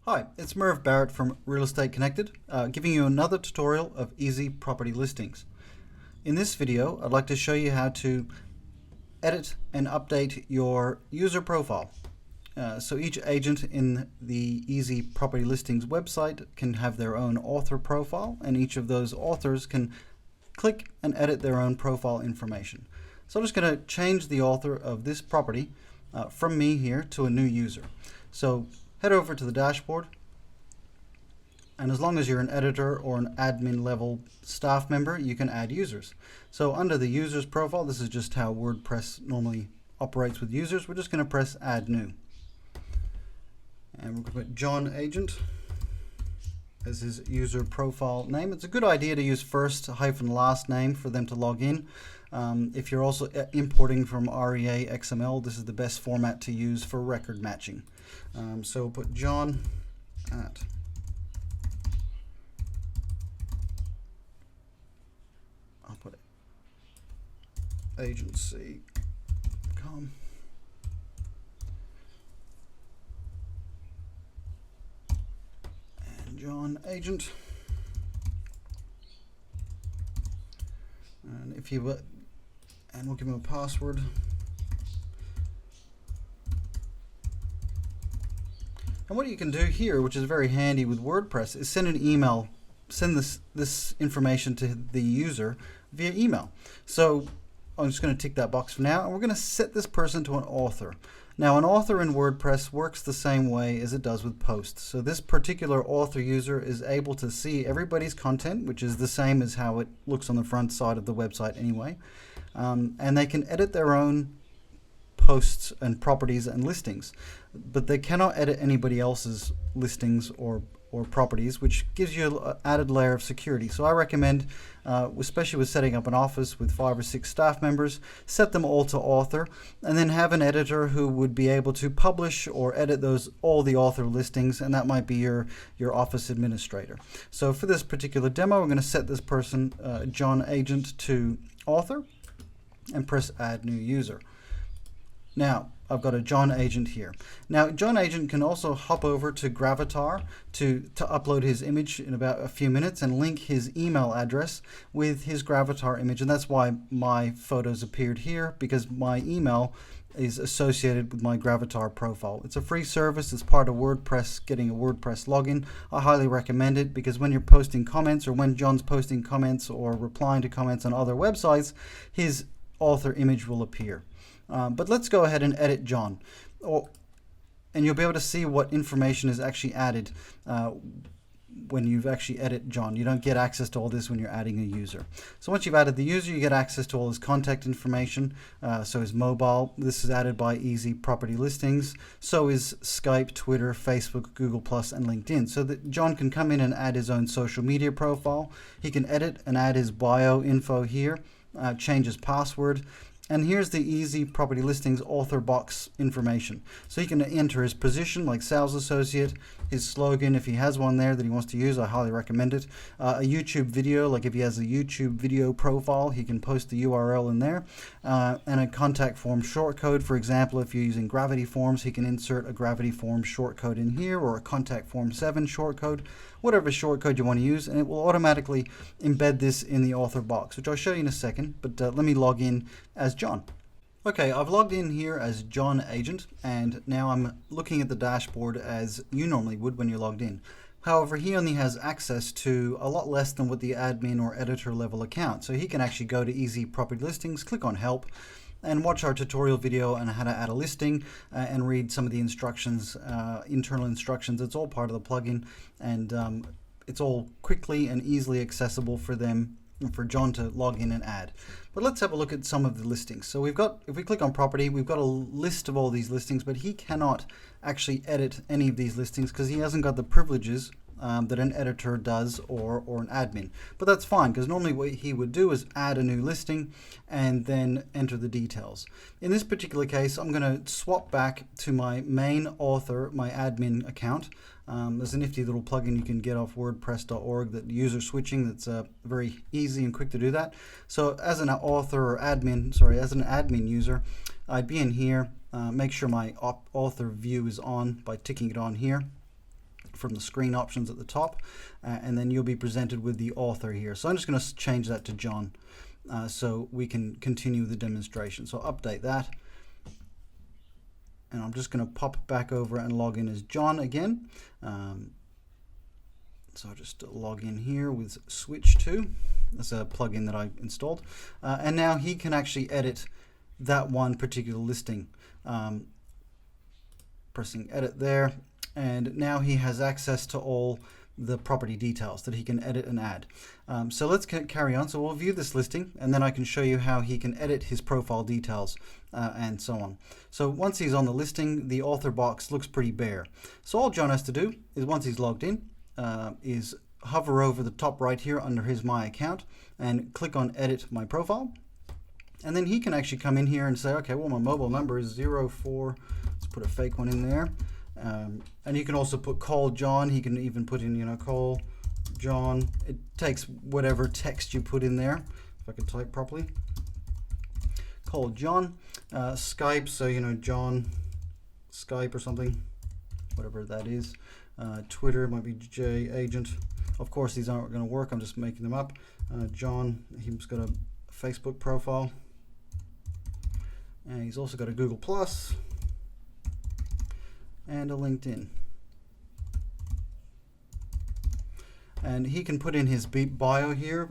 Hi, it's Merv Barrett from Real Estate Connected, giving you another tutorial of easy property listings. In this video, I'd like to show you how to edit and update your user profile. So each agent in the Easy Property Listings website can have their own author profile, and each of those authors can click and edit their own profile information. So I'm just going to change the author of this property from me here to a new user. So head over to the dashboard, and as long as you're an editor or an admin level staff member, you can add users. So under the users profile, this is just how WordPress normally operates with users. We're just going to press add new, and we're going to put John Agent as his user profile name. It's a good idea to use first hyphen last name for them to log in. If you're also importing from REA XML, this is the best format to use for record matching. So we'll put John at I'll put agency.com. And John Agent. And if you and we'll give him a password. And what you can do here, which is very handy with WordPress, is send an email, send this information to the user via email. So I'm just going to tick that box for now, and we're going to set this person to an author. Now, an author in WordPress works the same way as it does with posts. So this particular author user is able to see everybody's content, which is the same as how it looks on the front side of the website anyway. And they can edit their own posts and properties and listings, but they cannot edit anybody else's listings or properties, which gives you an added layer of security. So I recommend, especially with setting up an office with 5 or 6 staff members, set them all to author, and then have an editor who would be able to publish or edit all the author listings, and that might be your office administrator. So for this particular demo, we're going to set this person, John Agent, to author, and press add new user. Now, I've got a John Agent here. Now, John Agent can also hop over to Gravatar to upload his image in about a few minutes and link his email address with his Gravatar image. And that's why my photos appeared here, because my email is associated with my Gravatar profile. It's a free service. It's part of WordPress, getting a WordPress login. I highly recommend it, because when you're posting comments, or when John's posting comments or replying to comments on other websites, his author image will appear. But let's go ahead and edit John, and you'll be able to see what information is actually added when you've actually edited John. You don't get access to all this when you're adding a user. So once you've added the user, you get access to all his contact information. So his mobile, this is added by Easy Property Listings. So is Skype, Twitter, Facebook, Google+, and LinkedIn. So that John can come in and add his own social media profile. He can edit and add his bio info here, change his password. And here's the Easy Property Listings author box information. So he can enter his position, like sales associate, his slogan, if he has one there that he wants to use, I highly recommend it. A YouTube video, like if he has a YouTube video profile, he can post the URL in there. And a contact form shortcode. For example, if you're using Gravity Forms, he can insert a Gravity Form shortcode in here, or a Contact Form 7 shortcode, whatever shortcode you want to use, and it will automatically embed this in the author box, which I'll show you in a second. But let me log in as John. Okay, I've logged in here as John Agent, and now I'm looking at the dashboard as you normally would when you're logged in. However, he only has access to a lot less than with the admin or editor level account. So he can actually go to Easy Property Listings, click on Help, and watch our tutorial video on how to add a listing and read some of the instructions, internal instructions. It's all part of the plugin, and it's all quickly and easily accessible for John to log in and add. But let's have a look at some of the listings. So we've got, if we click on property, we've got a list of all these listings, but he cannot actually edit any of these listings because he hasn't got the privileges that an editor does, or an admin. But that's fine, because normally what he would do is add a new listing and then enter the details. In this particular case, I'm going to swap back to my main author, my admin account. There's a nifty little plugin you can get off WordPress.org, that user switching, that's very easy and quick to do that. So as an author or admin, as an admin user, I'd be in here, make sure my author view is on by ticking it on here. from the screen options at the top, and then you'll be presented with the author here. So I'm just going to change that to John so we can continue the demonstration. So I'll update that. And I'm just going to pop back over and log in as John again. So I'll just log in here with Switch 2. That's a plugin that I installed. And now he can actually edit that one particular listing. Pressing edit there. And now he has access to all the property details that he can edit and add. So let's carry on. So we'll view this listing, and then I can show you how he can edit his profile details and so on. So once he's on the listing, the author box looks pretty bare. So all John has to do is, once he's logged in, is hover over the top right here under his My Account and click on Edit My Profile. And then he can actually come in here and say, okay, well, my mobile number is 04. Let's put a fake one in there. And you can also put call John. He can even put in, call John. It takes whatever text you put in there, if I can type properly. Call John. Skype, so John Skype or something, whatever that is. Twitter might be J Agent. Of course, these aren't going to work. I'm just making them up. John, he's got a Facebook profile, and he's also got a Google Plus and a LinkedIn. And he can put in his bio here.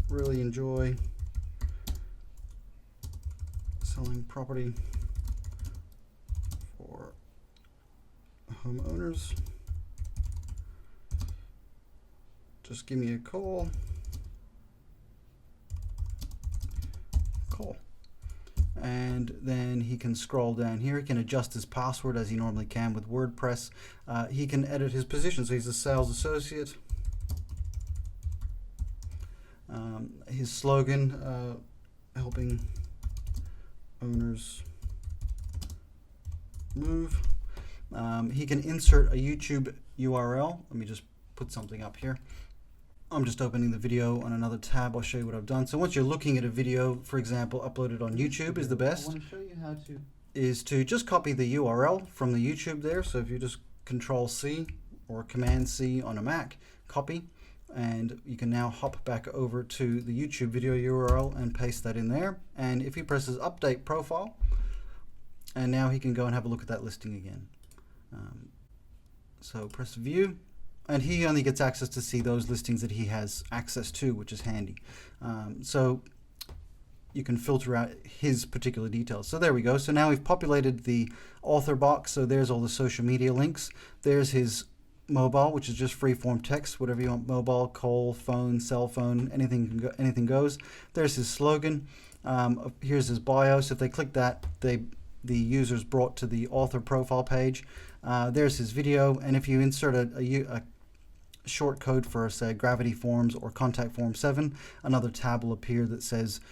Really enjoy selling property for homeowners. Just give me a call. And then he can scroll down here. He can adjust his password as he normally can with WordPress. He can edit his position, so he's a sales associate. His slogan, helping owners move. He can insert a YouTube URL. Let me just put something up here. I'm just opening the video on another tab. I'll show you what I've done. So once you're looking at a video, for example, uploaded on YouTube is the best. I want to show you how to is to just copy the URL from the YouTube there. So if you just Control C or Command C on a Mac, copy, and you can now hop back over to the YouTube video URL and paste that in there. And if he presses Update Profile, and now he can go and have a look at that listing again. So press View. And he only gets access to see those listings that he has access to, which is handy. So you can filter out his particular details. So there we go. So now we've populated the author box. So there's all the social media links. There's his mobile, which is just free-form text, whatever you want, mobile, call, phone, cell phone, anything goes. There's his slogan. Here's his bio. So if they click that, the user's brought to the author profile page. There's his video. And if you insert a short code for, say, Gravity Forms or Contact Form 7, another tab will appear that says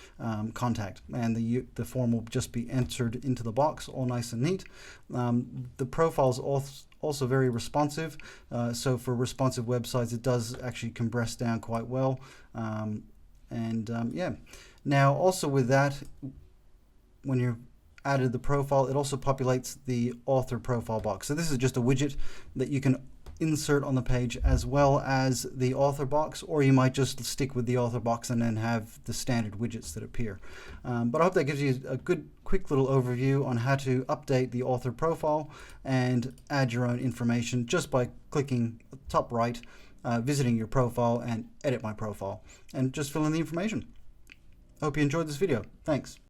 contact, and the form will just be entered into the box, all nice and neat. The profile is also very responsive, so for responsive websites it does actually compress down quite well. Yeah, now also with that, when you're added the profile, it also populates the author profile box. So this is just a widget that you can insert on the page as well as the author box, or you might just stick with the author box and then have the standard widgets that appear. But I hope that gives you a good quick little overview on how to update the author profile and add your own information just by clicking top right, visiting your profile, and edit my profile, and just fill in the information. Hope you enjoyed this video. Thanks.